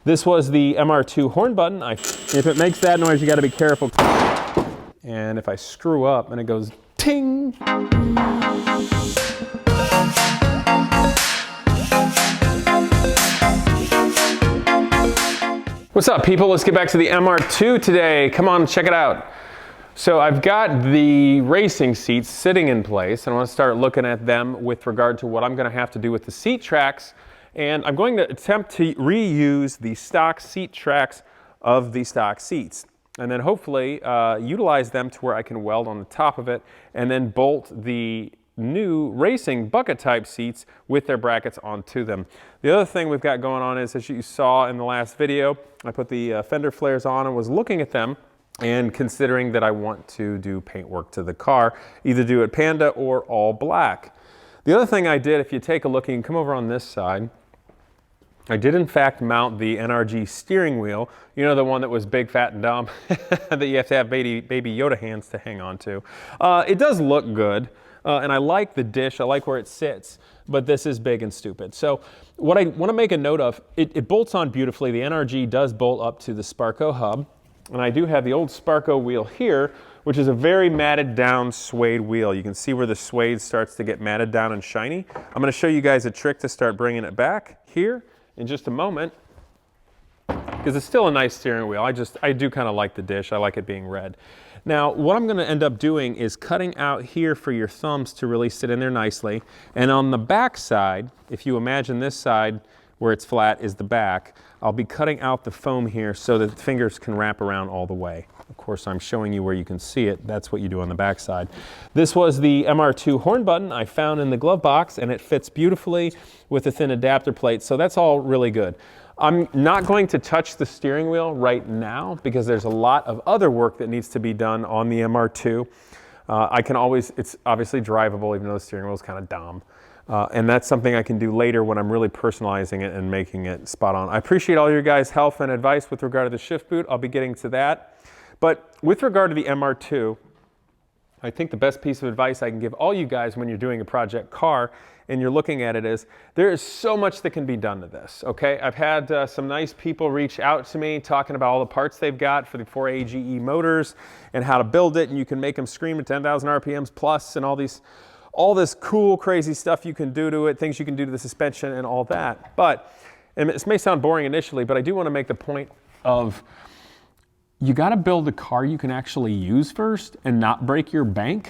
This was the MR2 horn button. If it makes that noise, you gotta be careful. And if I screw up and it goes ting. What's up, people? Let's get back to the MR2 today. Come on, check it out. So I've got the racing seats sitting in place, and I want to start looking at them with regard to what I'm going to have to do with the seat tracks. And I'm going to attempt to reuse the stock seat tracks of the stock seats, and then hopefully utilize them to where I can weld on the top of it, and then bolt the new racing bucket type seats with their brackets onto them. The other thing we've got going on is, as you saw in the last video, I put the fender flares on and was looking at them and considering that I want to do paint work to the car, either do it Panda or all black. The other thing I did, if you take a look, you can come over on this side, I did in fact mount the NRG steering wheel, you know, the one that was big, fat, and dumb, that you have to have baby Yoda hands to hang on to. It does look good. And I like the dish, I like where it sits, but this is big and stupid. So what I want to make a note of, it bolts on beautifully. The NRG does bolt up to the Sparco hub, and I do have the old Sparco wheel here, which is a very matted down suede wheel. You can see where the suede starts to get matted down and shiny. I'm going to show you guys a trick to start bringing it back here in just a moment, because it's still a nice steering wheel. I do kind of like the dish, I like it being red. Now, what I'm going to end up doing is cutting out here for your thumbs to really sit in there nicely. And on the back side, if you imagine this side where it's flat is the back, I'll be cutting out the foam here so that the fingers can wrap around all the way. Of course, I'm showing you where you can see it. That's what you do on the back side. This was the MR2 horn button I found in the glove box, and it fits beautifully with a thin adapter plate, so that's all really good. I'm not going to touch the steering wheel right now because there's a lot of other work that needs to be done on the MR2. It's obviously drivable, even though the steering wheel is kind of dumb. And that's something I can do later when I'm really personalizing it and making it spot on. I appreciate all your guys' help and advice with regard to the shift boot. I'll be getting to that. But with regard to the MR2, I think the best piece of advice I can give all you guys when you're doing a project car and you're looking at it is, there is so much that can be done to this, okay? I've had some nice people reach out to me talking about all the parts they've got for the 4AGE motors and how to build it, and you can make them scream at 10,000 RPMs plus and all this cool, crazy stuff you can do to it, things you can do to the suspension and all that. But, and this may sound boring initially, but I do want to make the point of, you got to build a car you can actually use first and not break your bank.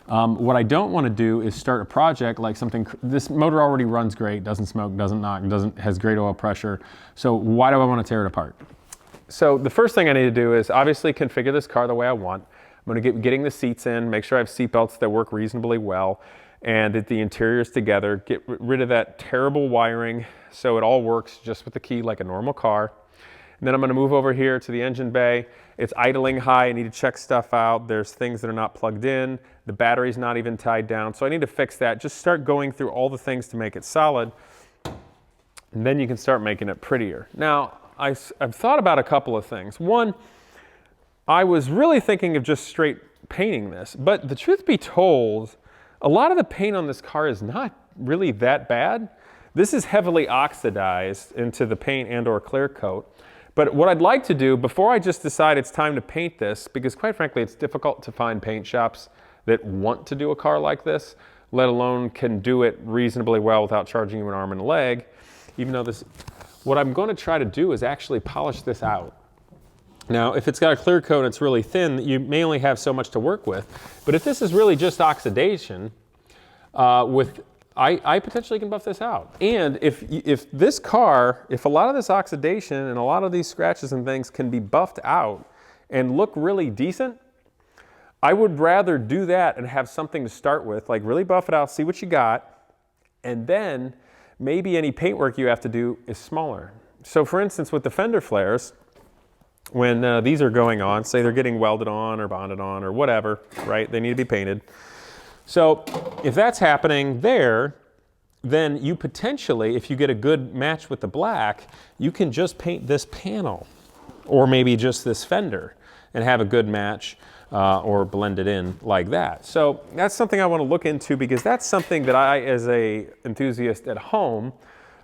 What I don't want to do is start a project like something, this motor already runs great, doesn't smoke, doesn't knock, has great oil pressure. So why do I want to tear it apart? So the first thing I need to do is obviously configure this car the way I want. I'm going to getting the seats in, make sure I have seat belts that work reasonably well, and that the interior's together, get rid of that terrible wiring so it all works just with the key like a normal car. And then I'm going to move over here to the engine bay. It's idling high. I need to check stuff out. There's things that are not plugged in. The battery's not even tied down. So I need to fix that. Just start going through all the things to make it solid. And then you can start making it prettier. Now, I've thought about a couple of things. One, I was really thinking of just straight painting this. But the truth be told, a lot of the paint on this car is not really that bad. This is heavily oxidized into the paint and or clear coat. But what I'd like to do before I just decide it's time to paint this, because quite frankly, it's difficult to find paint shops that want to do a car like this, let alone can do it reasonably well without charging you an arm and a leg. Even though what I'm going to try to do is actually polish this out. Now, if it's got a clear coat and it's really thin, you may only have so much to work with. But if this is really just oxidation, I potentially can buff this out. And if this car, if a lot of this oxidation and a lot of these scratches and things can be buffed out and look really decent, I would rather do that and have something to start with, like really buff it out, see what you got, and then maybe any paintwork you have to do is smaller. So for instance, with the fender flares, when these are going on, say they're getting welded on or bonded on or whatever, right? They need to be painted. So if that's happening there, then you potentially, if you get a good match with the black, you can just paint this panel or maybe just this fender and have a good match or blend it in like that. So that's something I want to look into because that's something that I, as a enthusiast at home,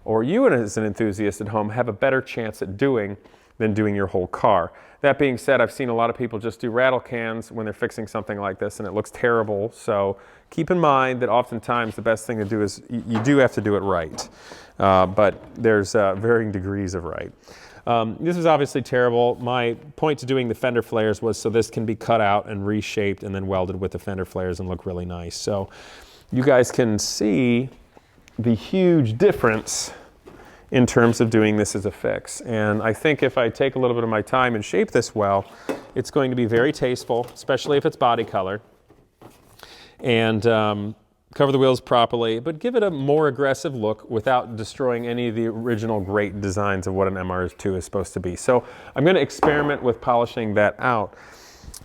or you as an enthusiast at home have a better chance at doing than doing your whole car. That being said, I've seen a lot of people just do rattle cans when they're fixing something like this and it looks terrible. So keep in mind that oftentimes the best thing to do is you do have to do it right. But there's varying degrees of right. This is obviously terrible. My point to doing the fender flares was so this can be cut out and reshaped and then welded with the fender flares and look really nice. So you guys can see the huge difference in terms of doing this as a fix. And I think if I take a little bit of my time and shape this well, it's going to be very tasteful, especially if it's body color. And cover the wheels properly, but give it a more aggressive look without destroying any of the original great designs of what an MR2 is supposed to be. So I'm going to experiment with polishing that out.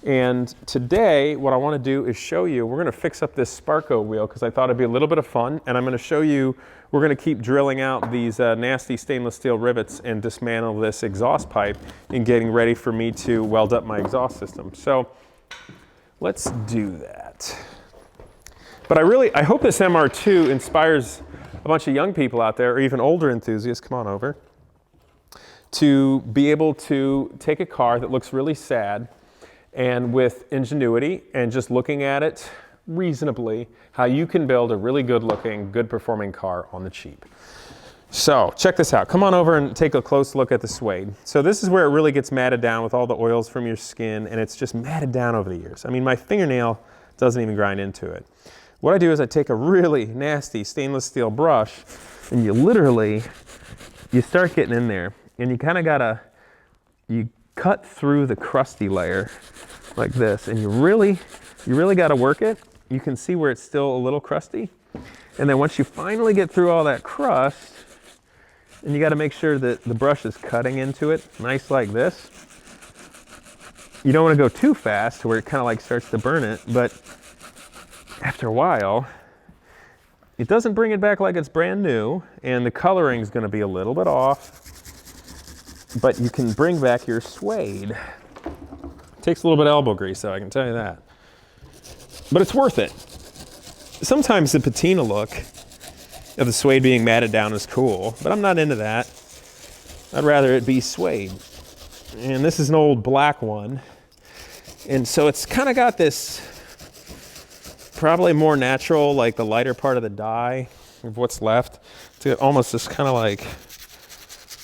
And today, what I want to do is show you, we're going to fix up this Sparco wheel because I thought it'd be a little bit of fun, and I'm going to show you, we're going to keep drilling out these nasty stainless steel rivets and dismantle this exhaust pipe and getting ready for me to weld up my exhaust system. So let's do that. But I hope this MR2 inspires a bunch of young people out there, or even older enthusiasts, come on over, to be able to take a car that looks really sad and with ingenuity and just looking at it reasonably, how you can build a really good looking, good performing car on the cheap. So check this out. Come on over and take a close look at the Suede. So this is where it really gets matted down with all the oils from your skin, and it's just matted down over the years. I mean, my fingernail doesn't even grind into it. What I do is I take a really nasty stainless steel brush and you start getting in there, and you kind of you cut through the crusty layer like this, and you really got to work it. You can see where it's still a little crusty. And then once you finally get through all that crust, and you got to make sure that the brush is cutting into it nice like this. You don't want to go too fast to where it kind of like starts to burn it, but after a while, it doesn't bring it back like it's brand new, and the coloring is going to be a little bit off, but you can bring back your Suede. It takes a little bit of elbow grease, though, I can tell you that. But it's worth it. Sometimes the patina look of the Suede being matted down is cool, but I'm not into that. I'd rather it be Suede. And this is an old black one, and so it's kind of got this probably more natural, like the lighter part of the dye of what's left, to almost this kind of like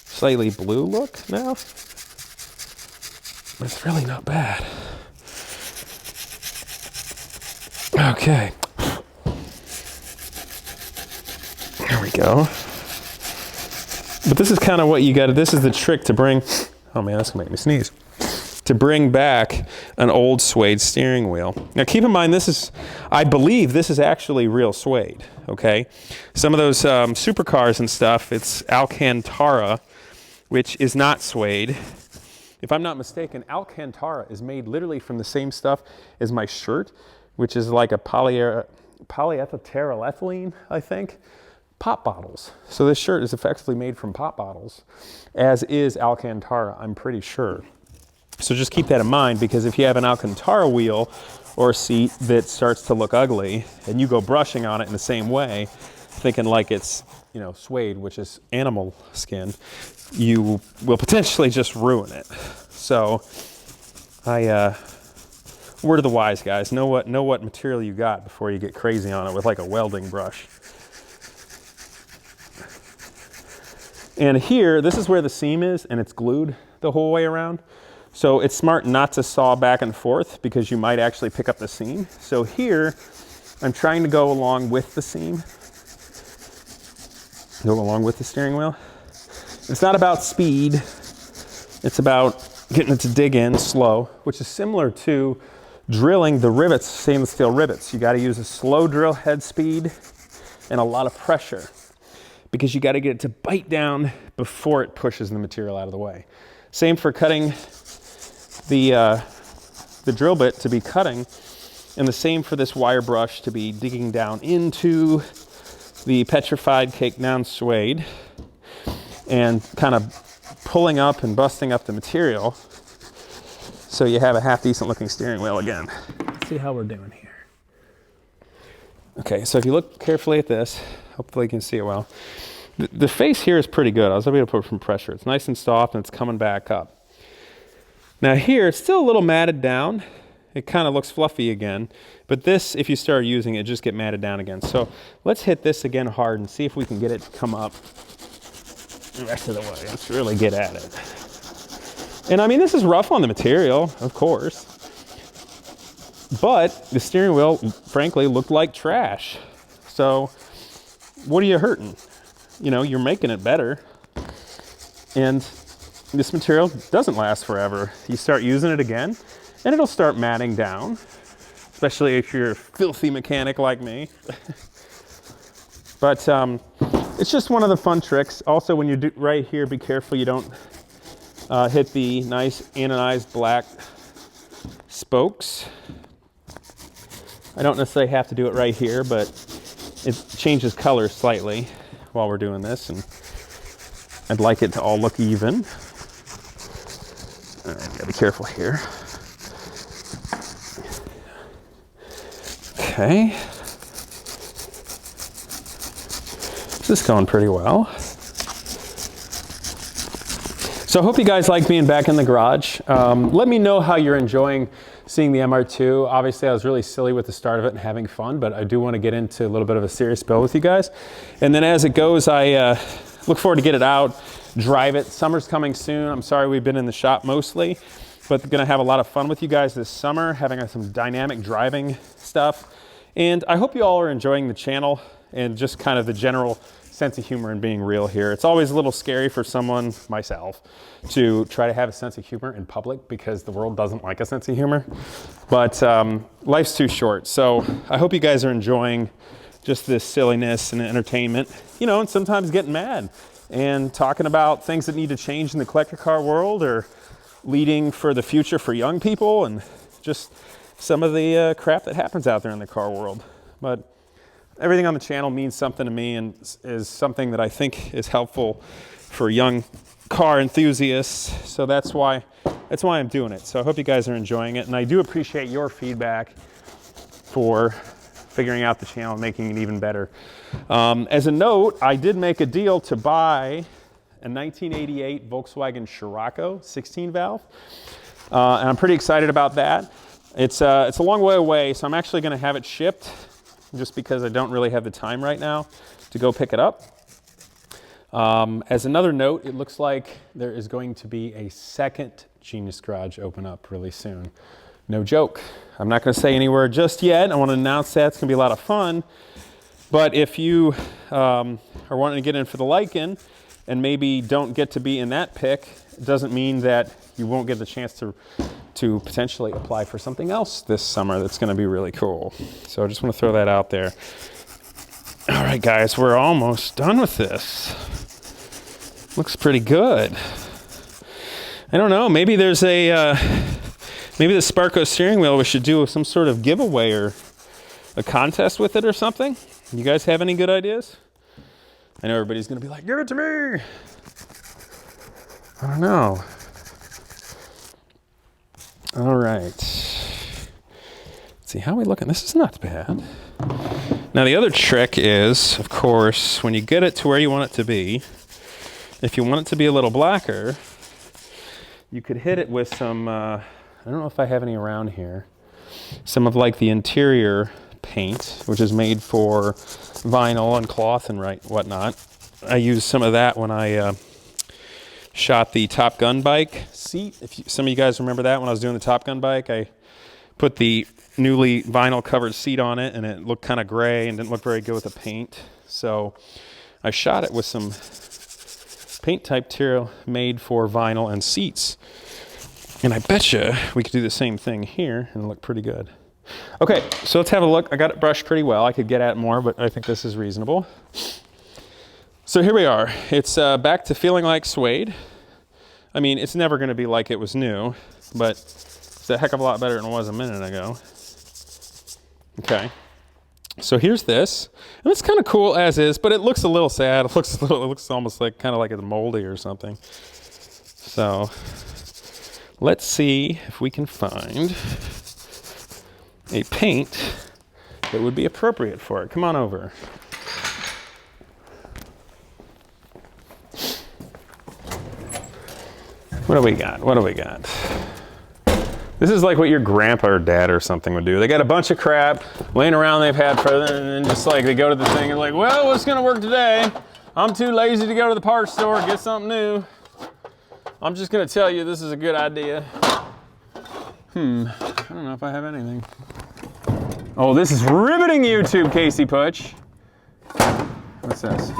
slightly blue look now. But it's really not bad. Okay. There we go. But this is kind of what you got to, this is the trick to bring, oh man, that's gonna make me sneeze. To bring back an old Suede steering wheel. Now keep in mind, this is, I believe this is actually real Suede, okay? Some of those supercars and stuff, it's Alcantara, which is not Suede. If I'm not mistaken, Alcantara is made literally from the same stuff as my shirt, which is like a polyethylene, I think, pop bottles. So this shirt is effectively made from pop bottles, as is Alcantara, I'm pretty sure. So just keep that in mind, because if you have an Alcantara wheel or seat that starts to look ugly and you go brushing on it in the same way, thinking like it's, you know, Suede, which is animal skin, you will potentially just ruin it. So word of the wise, guys, know what material you got before you get crazy on it with like a welding brush. And here, this is where the seam is, and it's glued the whole way around. So it's smart not to saw back and forth because you might actually pick up the seam. So here, I'm trying to go along with the seam, go along with the steering wheel. It's not about speed, it's about getting it to dig in slow, which is similar to drilling the rivets, stainless steel rivets. You got to use a slow drill head speed and a lot of pressure, because you got to get it to bite down before it pushes the material out of the way. Same for cutting the drill bit to be cutting, and the same for this wire brush to be digging down into the petrified cake down Suede and kind of pulling up and busting up the material so you have a half decent looking steering wheel again. Let's see how we're doing here. Okay, so if you look carefully at this, hopefully you can see it well. The face here is pretty good. I was able to put some pressure. It's nice and soft and it's coming back up. Now here, it's still a little matted down. It kind of looks fluffy again. But this, if you start using it, just get matted down again. So let's hit this again hard and see if we can get it to come up the rest of the way. Let's really get at it. And I mean, this is rough on the material, of course. But the steering wheel, frankly, looked like trash. So what are you hurting? You know, you're making it better. And this material doesn't last forever. You start using it again, and it'll start matting down, especially if you're a filthy mechanic like me. But it's just one of the fun tricks. Also, when you do right here, be careful you don't hit the nice anodized black spokes. I don't necessarily have to do it right here, but it changes color slightly while we're doing this, and I'd like it to all look even. All right, gotta be careful here. Okay. This is going pretty well. So I hope you guys like being back in the garage. Let me know how you're enjoying seeing the MR2. Obviously, I was really silly with the start of it and having fun, but I do want to get into a little bit of a serious build with you guys. And then as it goes, I look forward to get it out, drive it. Summer's coming soon. I'm sorry we've been in the shop mostly, but gonna have a lot of fun with you guys this summer, having some dynamic driving stuff. And I hope you all are enjoying the channel and just kind of the general sense of humor and being real here. It's always a little scary for someone, myself, to try to have a sense of humor in public because the world doesn't like a sense of humor. But life's too short. So I hope you guys are enjoying just this silliness and entertainment, you know, and sometimes getting mad and talking about things that need to change in the collector car world or leading for the future for young people and just some of the crap that happens out there in the car world. But everything on the channel means something to me and is something that I think is helpful for young car enthusiasts. So that's why I'm doing it. So I hope you guys are enjoying it. And I do appreciate your feedback for figuring out the channel and making it even better. As a note, I did make a deal to buy a 1988 Volkswagen Scirocco 16 valve. And I'm pretty excited about that. It's a long way away, so I'm actually gonna have it shipped just because I don't really have the time right now to go pick it up. As another note, it looks like there is going to be a second Genius Garage open up really soon. No joke. I'm not gonna say anywhere just yet. I wanna announce that. It's gonna be a lot of fun. But if you are wanting to get in for the Lycan and maybe don't get to be in that pick, it doesn't mean that you won't get the chance to potentially apply for something else this summer that's gonna be really cool. So I just wanna throw that out there. All right, guys, we're almost done with this. Looks pretty good. I don't know, maybe there's maybe the Sparco steering wheel, we should do some sort of giveaway or a contest with it or something. You guys have any good ideas? I know everybody's gonna be like, give it to me. I don't know. All right. Let's see, how are we looking? This is not bad. Now the other trick is, of course, when you get it to where you want it to be, if you want it to be a little blacker, you could hit it with some, I don't know if I have any around here, some of like the interior paint, which is made for vinyl and cloth and whatnot. I used some of that when I shot the Top Gun bike seat. Some of you guys remember that when I was doing the Top Gun bike, I put the newly vinyl covered seat on it and it looked kind of gray and didn't look very good with the paint. So I shot it with some paint type material made for vinyl and seats. And I bet you we could do the same thing here and look pretty good. Okay, so let's have a look. I got it brushed pretty well. I could get at more, but I think this is reasonable. So here we are. It's back to feeling like suede. I mean, it's never going to be like it was new, but it's a heck of a lot better than it was a minute ago. Okay. So here's this. And it's kind of cool as is, but it looks a little sad. It looks almost like kind of like it's moldy or something. So let's see if we can find a paint that would be appropriate for it. Come on over. What do we got? What do we got? This is like what your grandpa or dad or something would do. They got a bunch of crap laying around they've had for, and then just like they go to the thing and like, well, what's gonna work today? I'm too lazy to go to the parts store and get something new. I'm just gonna tell you this is a good idea. I don't know if I have anything. Oh, this is riveting YouTube, Casey Putch. What's this?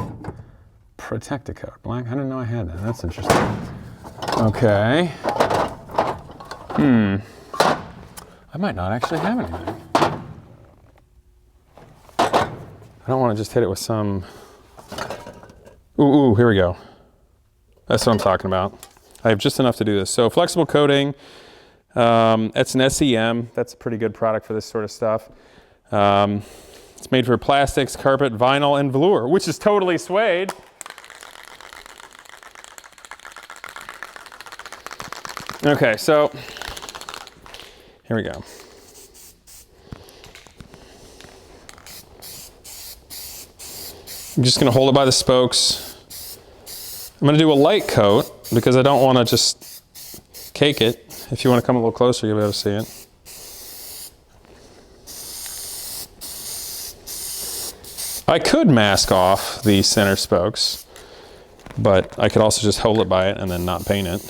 Protect-A-Coat. Black, I didn't know I had that. That's interesting. Okay. I might not actually have anything. I don't want to just hit it with some... Ooh, here we go. That's what I'm talking about. I have just enough to do this. So flexible coating, it's an SEM. That's a pretty good product for this sort of stuff. It's made for plastics, carpet, vinyl, and velour, which is totally suede. Okay, so here we go. I'm just gonna hold it by the spokes. I'm gonna do a light coat because I don't wanna just cake it. If you wanna come a little closer, you'll be able to see it. I could mask off the center spokes, but I could also just hold it by it and then not paint it.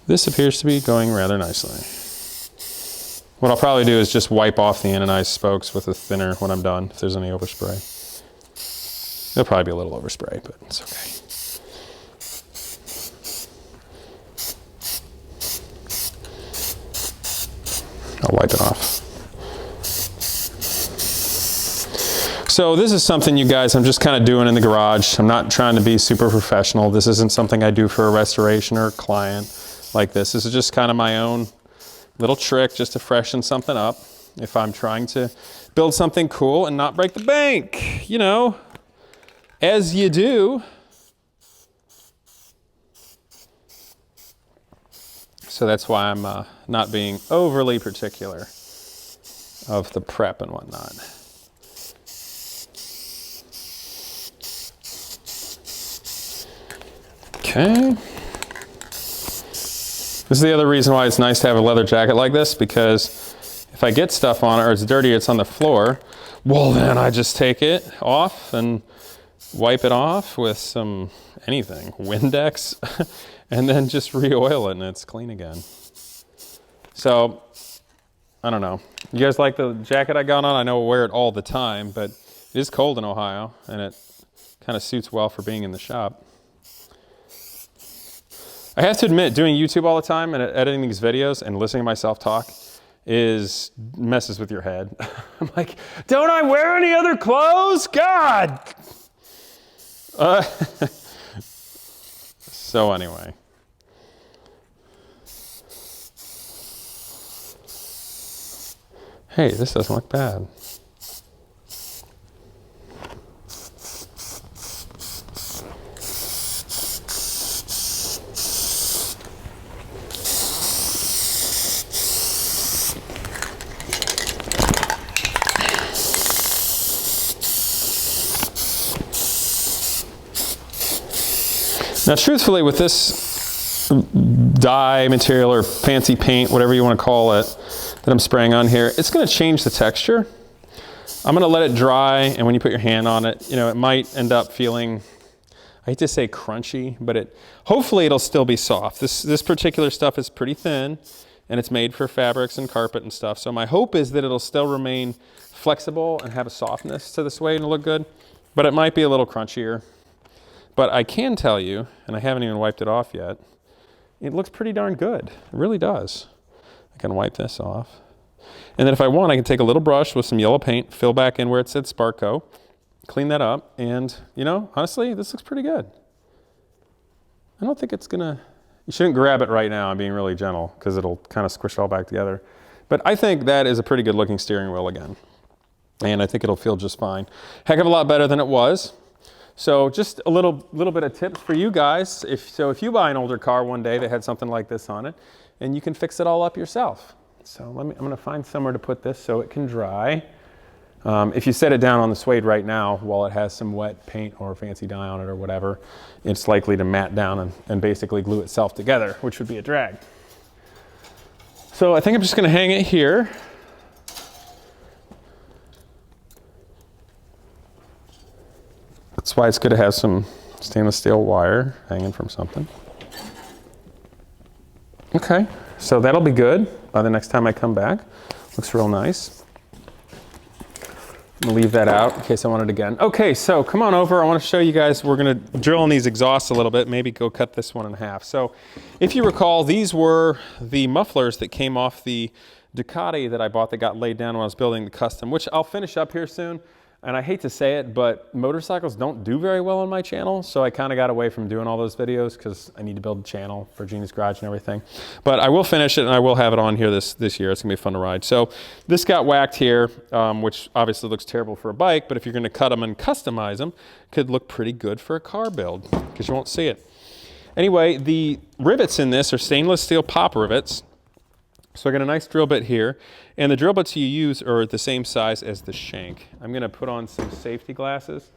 This appears to be going rather nicely. What I'll probably do is just wipe off the anodized spokes with a thinner when I'm done, if there's any overspray. There'll probably be a little overspray, but it's okay. I'll wipe it off. So this is something, you guys, I'm just kind of doing in the garage. I'm not trying to be super professional. This isn't something I do for a restoration or a client like this. This is just kind of my own little trick just to freshen something up if I'm trying to build something cool and not break the bank, you know, as you do. So that's why I'm not being overly particular of the prep and whatnot. Okay. This is the other reason why it's nice to have a leather jacket like this, because if I get stuff on it or it's dirty, it's on the floor, well then I just take it off and wipe it off with some anything, Windex, and then just re-oil it and it's clean again. So, I don't know. You guys like the jacket I got on? I know I wear it all the time, but it is cold in Ohio and it kind of suits well for being in the shop. I have to admit, doing YouTube all the time and editing these videos and listening to myself talk messes with your head. I'm like, don't I wear any other clothes? God! So anyway. Hey, this doesn't look bad. Now, truthfully, with this dye material or fancy paint, whatever you want to call it, that I'm spraying on here, it's going to change the texture. I'm going to let it dry, and when you put your hand on it, you know, it might end up feeling, I hate to say crunchy, but hopefully it'll still be soft. This particular stuff is pretty thin, and it's made for fabrics and carpet and stuff. So my hope is that it'll still remain flexible and have a softness to the suede and look good, but it might be a little crunchier. But I can tell you, and I haven't even wiped it off yet, it looks pretty darn good. It really does. I can wipe this off. And then if I want, I can take a little brush with some yellow paint, fill back in where it said Sparco, clean that up, and, you know, honestly, this looks pretty good. I don't think it's gonna, you shouldn't grab it right now. I'm being really gentle, because it'll kind of squish it all back together. But I think that is a pretty good looking steering wheel again. And I think it'll feel just fine. Heck of a lot better than it was. So just a little bit of tips for you guys. If you buy an older car one day that had something like this on it, and you can fix it all up yourself. So I'm gonna find somewhere to put this so it can dry. If you set it down on the Suede right now, while it has some wet paint or fancy dye on it or whatever, it's likely to mat down and basically glue itself together, which would be a drag. So I think I'm just gonna hang it here. That's why it's good to have some stainless steel wire hanging from something. Okay, so that'll be good by the next time I come back. Looks real nice. I'm gonna leave that out in case I want it again. Okay, so come on over. I want to show you guys, we're gonna drill in these exhausts a little bit, maybe go cut this one in half. So if you recall, these were the mufflers that came off the Ducati that I bought that got laid down when I was building the custom, which I'll finish up here soon. And I hate to say it, but motorcycles don't do very well on my channel, so I kind of got away from doing all those videos because I need to build a channel for Genie's Garage and everything. But I will finish it and I will have it on here this year. It's gonna be fun to ride. So this got whacked here, which obviously looks terrible for a bike, but if you're gonna cut them and customize them, could look pretty good for a car build because you won't see it. Anyway, the rivets in this are stainless steel pop rivets. So I got a nice drill bit here, and the drill bits you use are the same size as the shank. I'm gonna put on some safety glasses.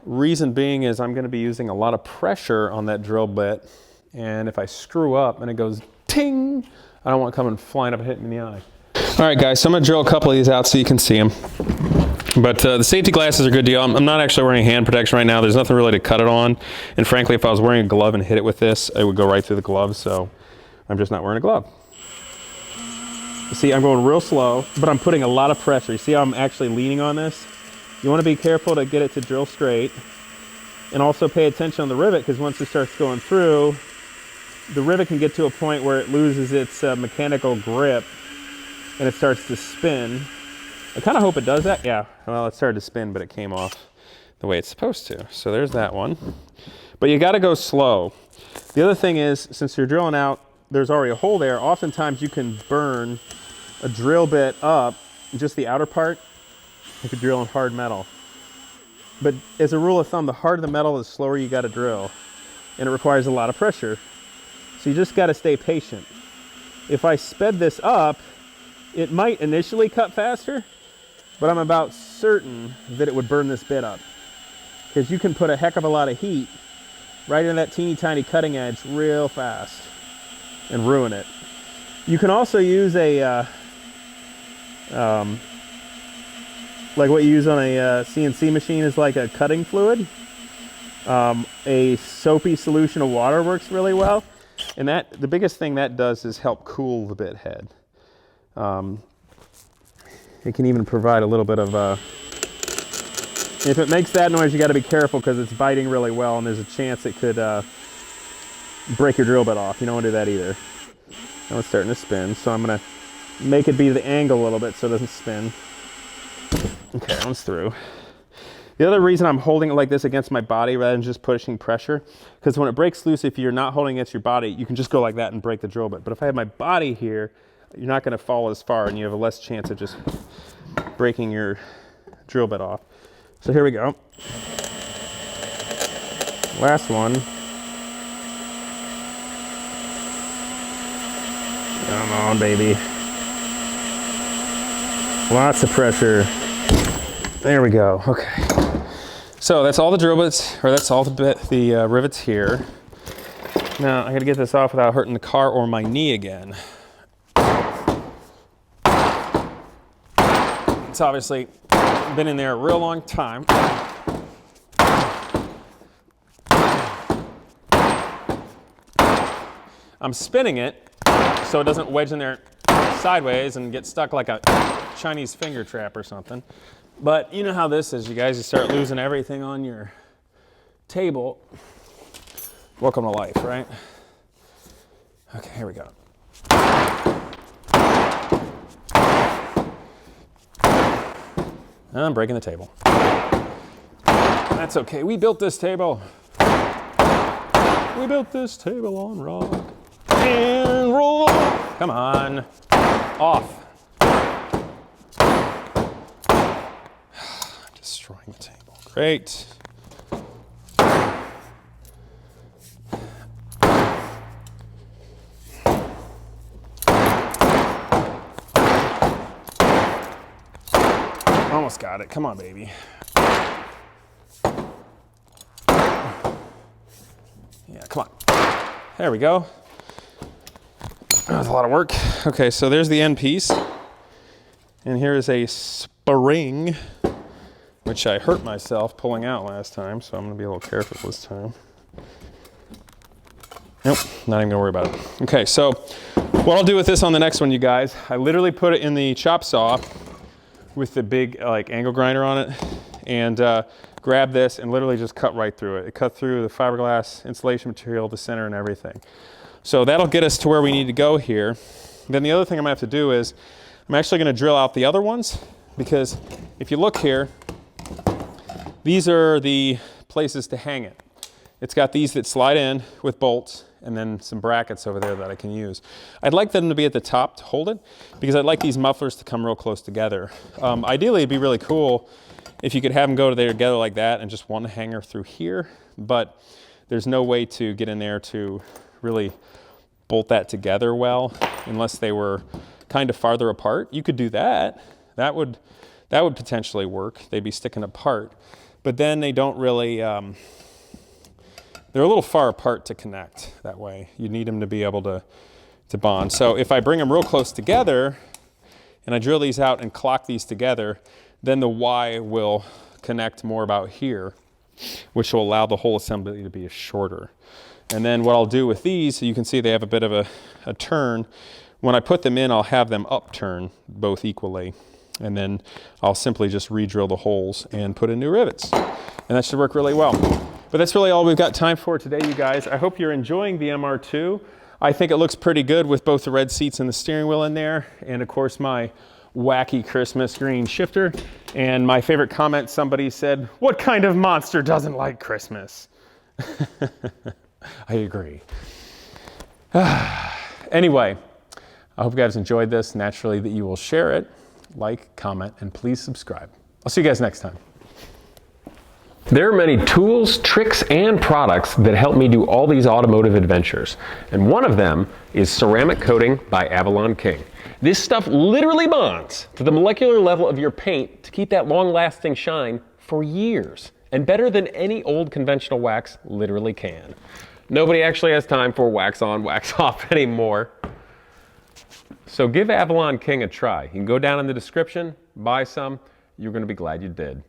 Reason being is I'm gonna be using a lot of pressure on that drill bit, and if I screw up and it goes ting, I don't want it coming flying up and hitting me in the eye. All right guys, so I'm gonna drill a couple of these out so you can see them. But the safety glasses are a good deal. I'm not actually wearing hand protection right now. There's nothing really to cut it on. And frankly, if I was wearing a glove and hit it with this, it would go right through the glove, so I'm just not wearing a glove. You see, I'm going real slow, but I'm putting a lot of pressure. You see how I'm actually leaning on this? You want to be careful to get it to drill straight. And also pay attention on the rivet, because once it starts going through, the rivet can get to a point where it loses its mechanical grip and it starts to spin. I kind of hope it does that. Yeah, well, it started to spin, but it came off the way it's supposed to. So there's that one. But you got to go slow. The other thing is, since you're drilling out, there's already a hole there. Oftentimes you can burn a drill bit up, just the outer part, if you're drilling hard metal. But as a rule of thumb, the harder the metal, the slower you got to drill, and it requires a lot of pressure. So you just got to stay patient. If I sped this up, it might initially cut faster, but I'm about certain that it would burn this bit up, because you can put a heck of a lot of heat right in that teeny tiny cutting edge real fast and ruin it. You can also use a like what you use on a CNC machine is like a cutting fluid. A soapy solution of water works really well, and the biggest thing that does is help cool the bit head. It can even provide a little bit of if it makes that noise, you got to be careful because it's biting really well, and there's a chance it could break your drill bit off. You don't want to do that either. Now it's starting to spin, so I'm going to make it be the angle a little bit so it doesn't spin. Okay, that one's through. The other reason I'm holding it like this against my body rather than just pushing pressure, because when it breaks loose, if you're not holding against your body, you can just go like that and break the drill bit. But if I have my body here, you're not going to fall as far, and you have a less chance of just breaking your drill bit off. So here we go. Last one. Come on, baby. Lots of pressure. There we go. Okay. So that's all the drill bits, or that's all the rivets here. Now I got to get this off without hurting the car or my knee again. It's obviously been in there a real long time. I'm spinning it so it doesn't wedge in there sideways and get stuck like a Chinese finger trap or something. But you know how this is, you guys. You start losing everything on your table. Welcome to life, right? Okay, here we go. I'm breaking the table. That's okay. We built this table. We built this table on rock and roll. Come on. Off. Destroying the table. Great. almost got it. Come on, baby. Yeah, come on. There we go. That was a lot of work. Okay, so there's the end piece. And here is a spring, which I hurt myself pulling out last time, so I'm gonna be a little careful this time. Nope, not even gonna worry about it. Okay, so what I'll do with this on the next one, you guys, I literally put it in the chop saw with the big like angle grinder on it, and grab this and literally just cut right through it. It cut through the fiberglass insulation material, the center and everything. So that'll get us to where we need to go here. Then the other thing I'm gonna have to do is I'm actually gonna drill out the other ones, because if you look here, these are the places to hang it. It's got these that slide in with bolts and then some brackets over there that I can use. I'd like them to be at the top to hold it, because I'd like these mufflers to come real close together. Ideally, it'd be really cool if you could have them go together like that and just one hanger through here, but there's no way to get in there to really bolt that together well unless they were kind of farther apart. You could do that. That would potentially work. They'd be sticking apart, but then they don't really, they're a little far apart to connect that way. You need them to be able to bond. So if I bring them real close together and I drill these out and clock these together, then the Y will connect more about here, which will allow the whole assembly to be shorter. And then what I'll do with these, you can see they have a bit of a turn. When I put them in, I'll have them upturn both equally. And then I'll simply just re-drill the holes and put in new rivets. And that should work really well. But that's really all we've got time for today, you guys. I hope you're enjoying the MR2. I think it looks pretty good with both the red seats and the steering wheel in there. And of course, my wacky Christmas green shifter. And my favorite comment, somebody said, "What kind of monster doesn't like Christmas?" I agree. Anyway, I hope you guys enjoyed this. Naturally, that you will share it, like, comment, and please subscribe. I'll see you guys next time. There are many tools, tricks, and products that help me do all these automotive adventures. And one of them is ceramic coating by Avalon King. This stuff literally bonds to the molecular level of your paint to keep that long-lasting shine for years, and better than any old conventional wax literally can. Nobody actually has time for wax on, wax off anymore. So give Avalon King a try. You can go down in the description, buy some. You're going to be glad you did.